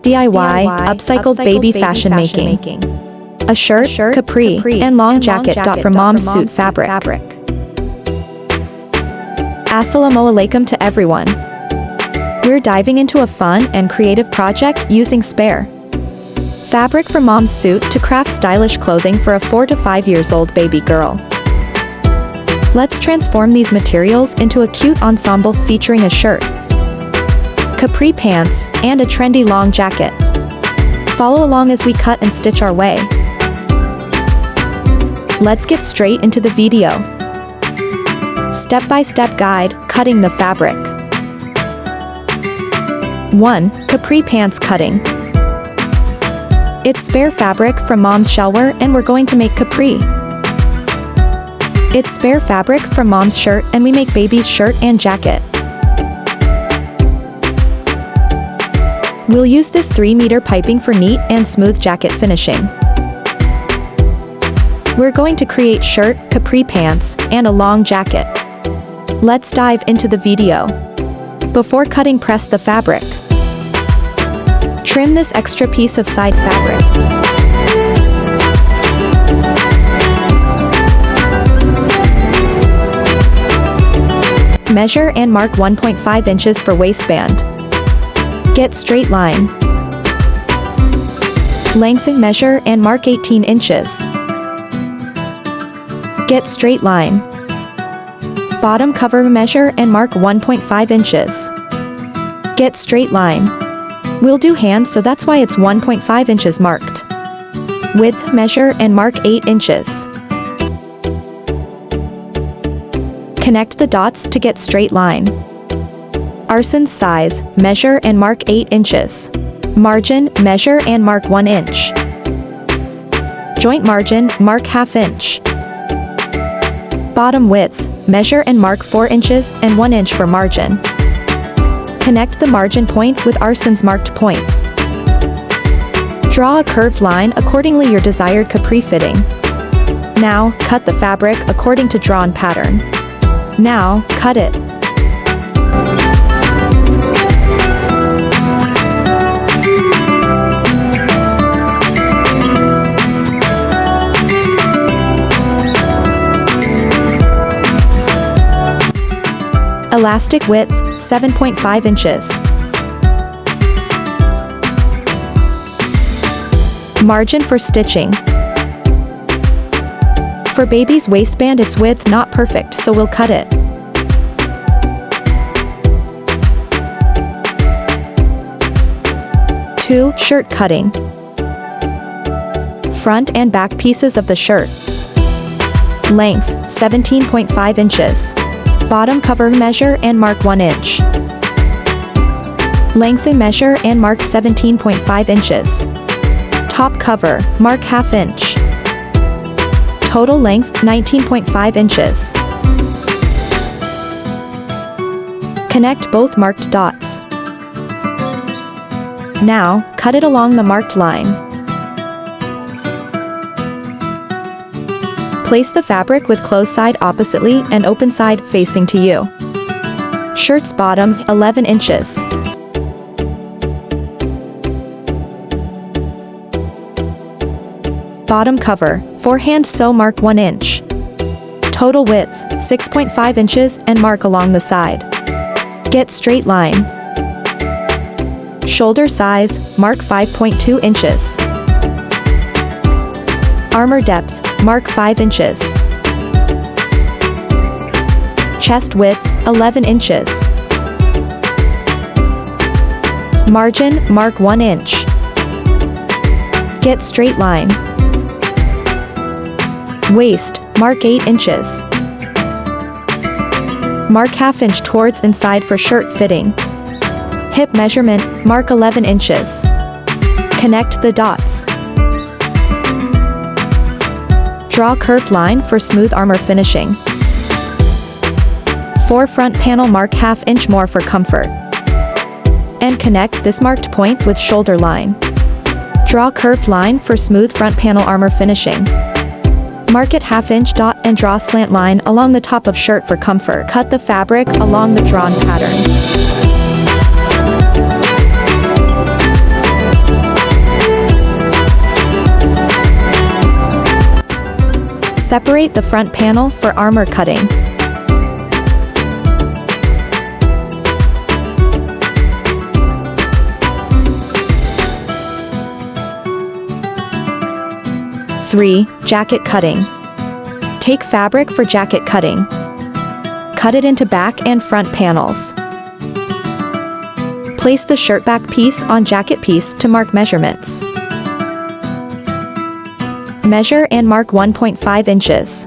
DIY, upcycled baby fashion making. A shirt, capri, and long jacket. From mom's suit fabric. Assalamu alaikum to everyone. We're diving into a fun and creative project using spare fabric from mom's suit to craft stylish clothing for a 4 to 5 years old baby girl. Let's transform these materials into a cute ensemble featuring a shirt, capri pants, and a trendy long jacket. Follow along as we cut and stitch our way. Let's get straight into the video. Step-by-step guide, cutting the fabric. 1. Capri pants cutting. It's spare fabric from mom's shalwar and we're going to make capri. It's spare fabric from mom's shirt and we make baby's shirt and jacket. We'll use this 3-meter piping for neat and smooth jacket finishing. We're going to create shirt, capri pants, and a long jacket. Let's dive into the video. Before cutting, press the fabric. Trim this extra piece of side fabric. Measure and mark 1.5 inches for waistband. Get straight line. Lengthen, measure and mark 18 inches. Get straight line. Bottom cover, measure and mark 1.5 inches. Get straight line. We'll do hands, so that's why it's 1.5 inches marked. Width, measure and mark 8 inches. Connect the dots to get straight line. Arsen's size, measure and mark 8 inches. Margin, measure and mark 1 inch. Joint margin, mark ½ inch. Bottom width, measure and mark 4 inches and 1 inch for margin. Connect the margin point with Arsen's marked point. Draw a curved line accordingly your desired capri fitting. Now, cut the fabric according to drawn pattern. Now, cut it. Elastic width, 7.5 inches. Margin for stitching. For baby's waistband, its width not perfect, so we'll cut it. Two, shirt cutting. Front and back pieces of the shirt. Length, 17.5 inches. Bottom cover, measure and mark 1 inch. Lengthen, measure and mark 17.5 inches. Top cover, mark ½ inch. Total length, 19.5 inches. Connect both marked dots. Now, cut it along the marked line. Place the fabric with closed side oppositely and open side facing to you. Shirt's bottom, 11 inches. Bottom cover, forehand sew, mark 1 inch. Total width, 6.5 inches and mark along the side. Get straight line. Shoulder size, mark 5.2 inches. Armor depth, mark 5 inches. Chest width, 11 inches. Margin, mark 1 inch. Get straight line. Waist, mark 8 inches. Mark ½ inch towards inside for shirt fitting. Hip measurement, mark 11 inches. Connect the dots. Draw curved line for smooth armor finishing. 4 front panel, mark ½ inch more for comfort. And connect this marked point with shoulder line. Draw curved line for smooth front panel armor finishing. Mark it ½ inch dot and draw slant line along the top of shirt for comfort. Cut the fabric along the drawn pattern. Separate the front panel for armor cutting. Three, jacket cutting. Take fabric for jacket cutting. Cut it into back and front panels. Place the shirt back piece on jacket piece to mark measurements. Measure and mark 1.5 inches.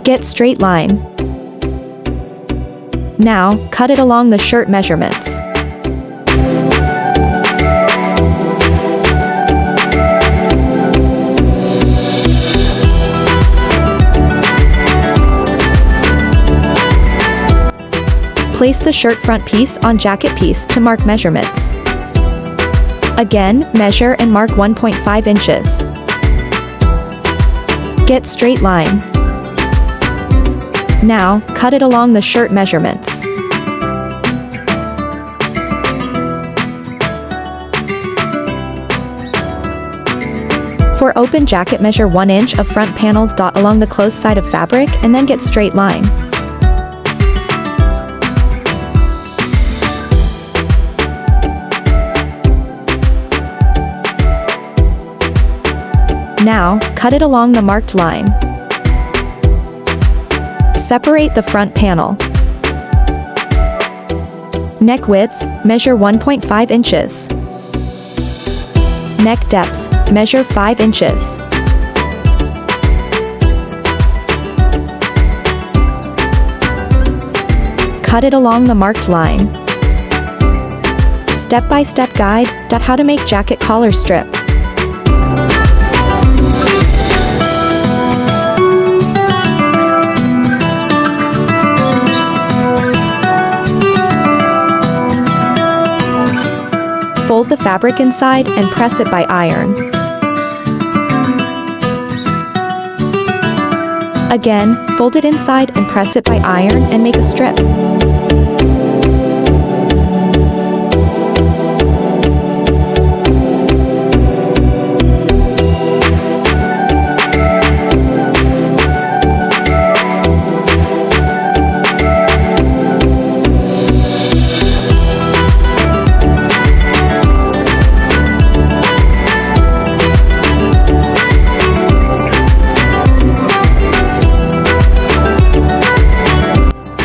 Get straight line. Now, cut it along the shirt measurements. Place the shirt front piece on jacket piece to mark measurements. Again, measure and mark 1.5 inches. Get straight line. Now, cut it along the shirt measurements. For open jacket, measure 1 inch of front panel dot along the closed side of fabric and then get straight line. Now, cut it along the marked line. Separate the front panel. Neck width, measure 1.5 inches. Neck depth, measure 5 inches. Cut it along the marked line. Step-by-step guide, how to make jacket collar strip. Fold the fabric inside and press it by iron. Again, fold it inside and press it by iron and make a strip.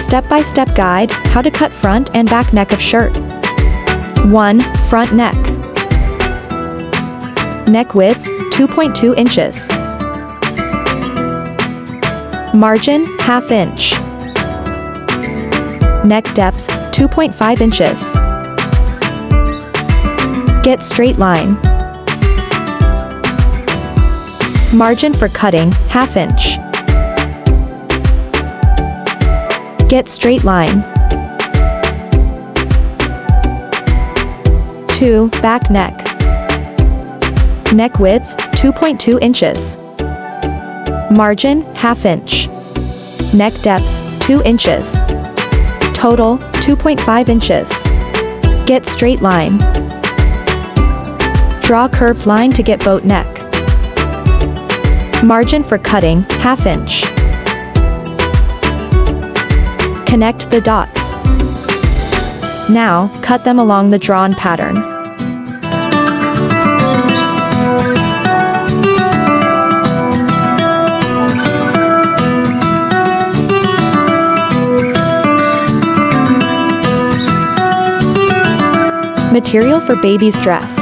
Step-by-step guide, how to cut front and back neck of shirt. 1. Front neck. Neck width, 2.2 inches. Margin, ½ inch. Neck depth, 2.5 inches. Get straight line. Margin for cutting, ½ inch. Get straight line. 2. Back neck. Neck width, 2.2 inches. Margin, ½ inch. Neck depth, 2 inches. Total, 2.5 inches. Get straight line. Draw curved line to get boat neck. Margin for cutting, ½ inch. Connect the dots. Now, cut them along the drawn pattern. Material for baby's dress.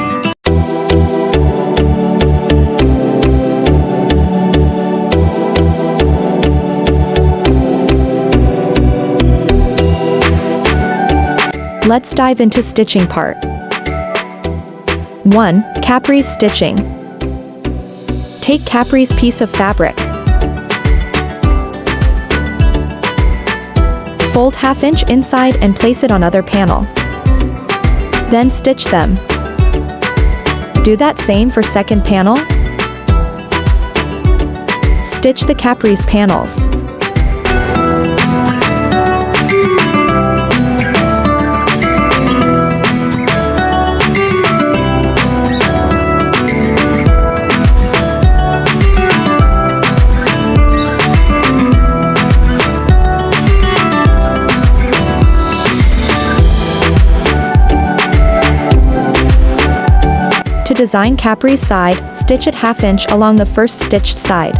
Let's dive into stitching part. 1. Capri's stitching. Take Capri's piece of fabric. Fold ½ inch inside and place it on other panel. Then stitch them. Do that same for second panel. Stitch the Capri's panels. design Capri's side, stitch it 1/2 inch along the first stitched side.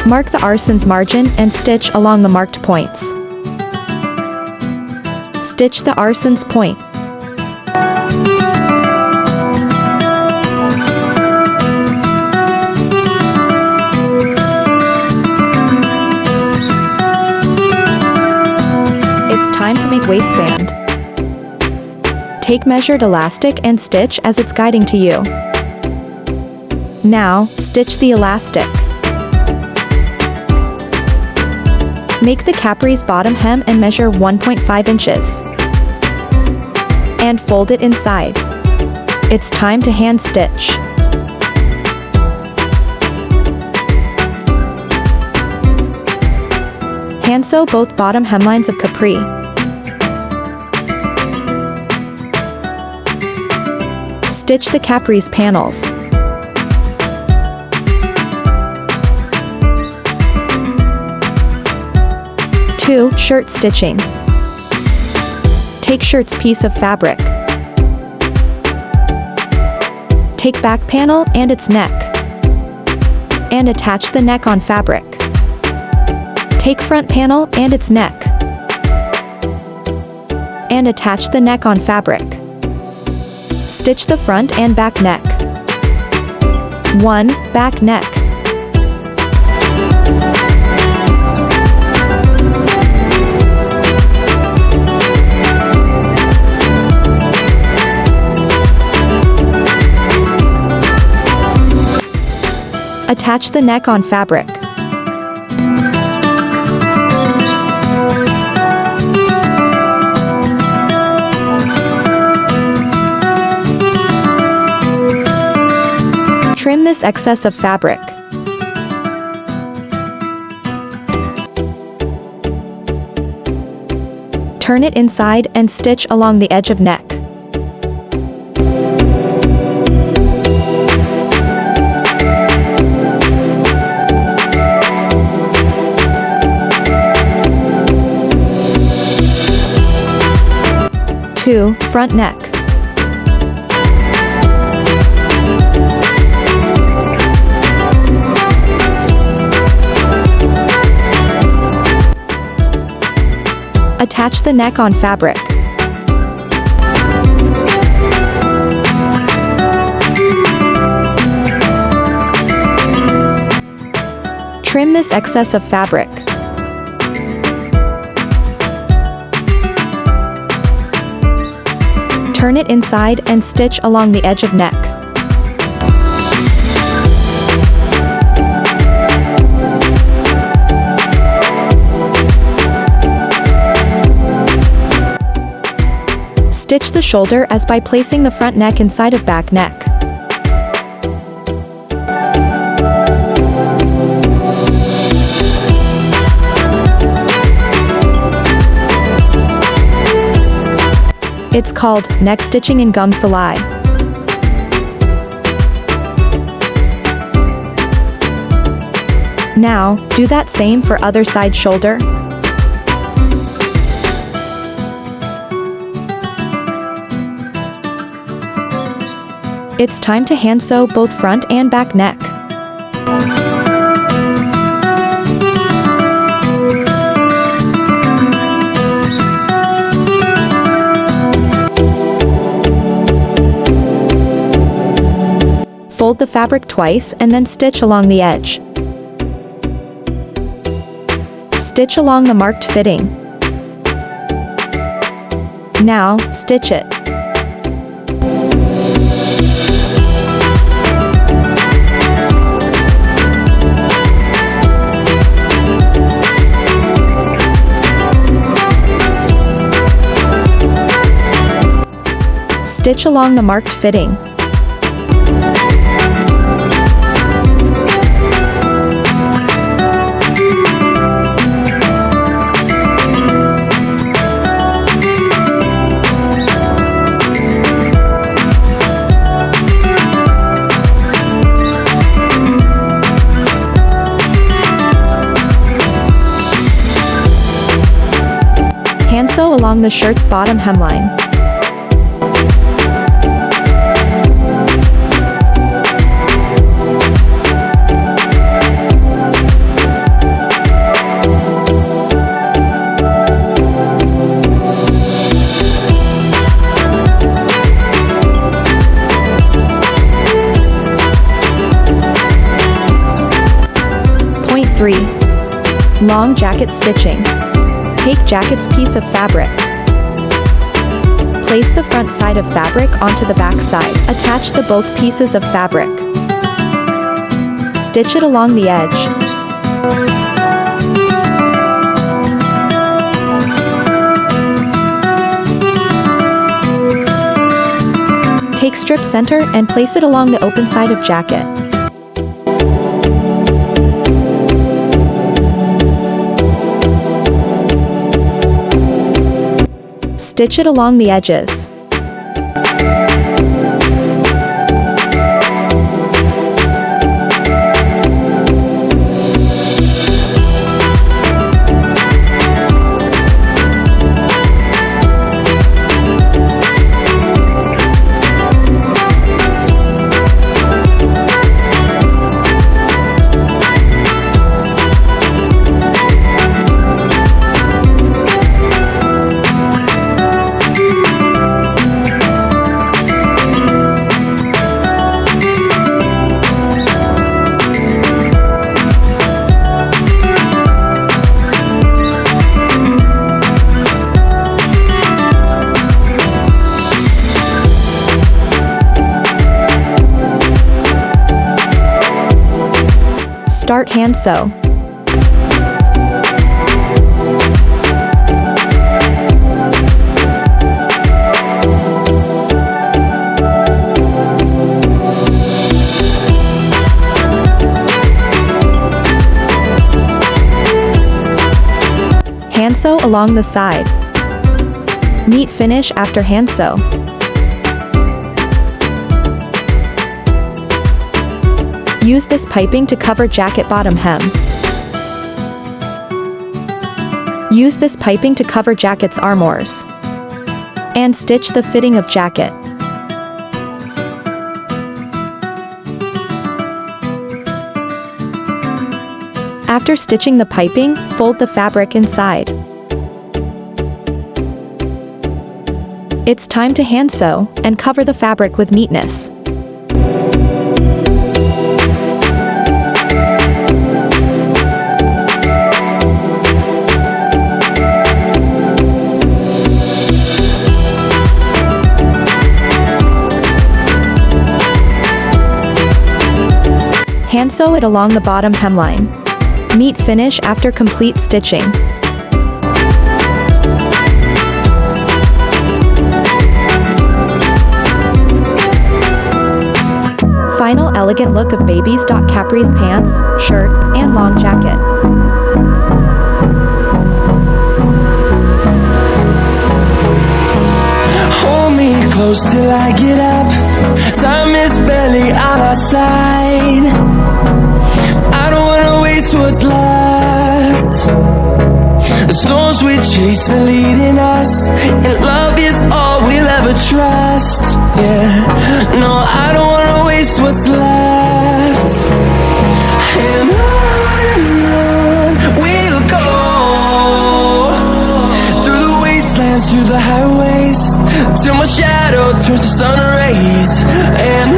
Mark the arson's margin and stitch along the marked points. Stitch the arson's point. It's time to make waistband. Take measured elastic and stitch as it's guiding to you. Now, stitch the elastic. Make the Capri's bottom hem and measure 1.5 inches. And fold it inside. It's time to hand stitch. Hand sew both bottom hemlines of Capri. Stitch the Capri's panels. Shirt stitching. Take shirt's piece of fabric. Take back panel and its neck. And attach the neck on fabric. Take front panel and its neck. And attach the neck on fabric. Stitch the front and back neck. 1. Back neck. Attach the neck on fabric. Trim this excess of fabric. Turn it inside and stitch along the edge of neck. Front neck. Attach the neck on fabric. Trim this excess of fabric. Turn it inside and stitch along the edge of neck. Stitch the shoulder as by placing the front neck inside of back neck. It's called neck stitching in gum salai. Now, do that same for other side shoulder. It's time to hand sew both front and back neck. Fold the fabric twice and then stitch along the edge. Stitch along the marked fitting. Now, stitch it. Stitch along the marked fitting. along the shirt's bottom hemline. Point 3. Long jacket stitching. Take jacket's piece of fabric. Place the front side of fabric onto the back side. Attach the both pieces of fabric. Stitch it along the edge. Take strip center and place it along the open side of jacket. Stitch it along the edges. Start hand sew. Hand sew along the side. Neat finish after hand sew. Use this piping to cover jacket bottom hem. Use this piping to cover jacket's armhores. And stitch the fitting of jacket. After stitching the piping, fold the fabric inside. It's time to hand sew and cover the fabric with neatness. Hand sew it along the bottom hemline. Neat finish after complete stitching. Final elegant look of baby's Capri's pants, shirt, and long jacket. Hold me close till I get up. Time is barely on our side. I don't wanna waste what's left. The storms we chase are leading us, and love is all we'll ever trust. Yeah, no, I don't wanna waste what's left. And on we'll go, through the wastelands, through the highways, till my shadow turns to sun rays. And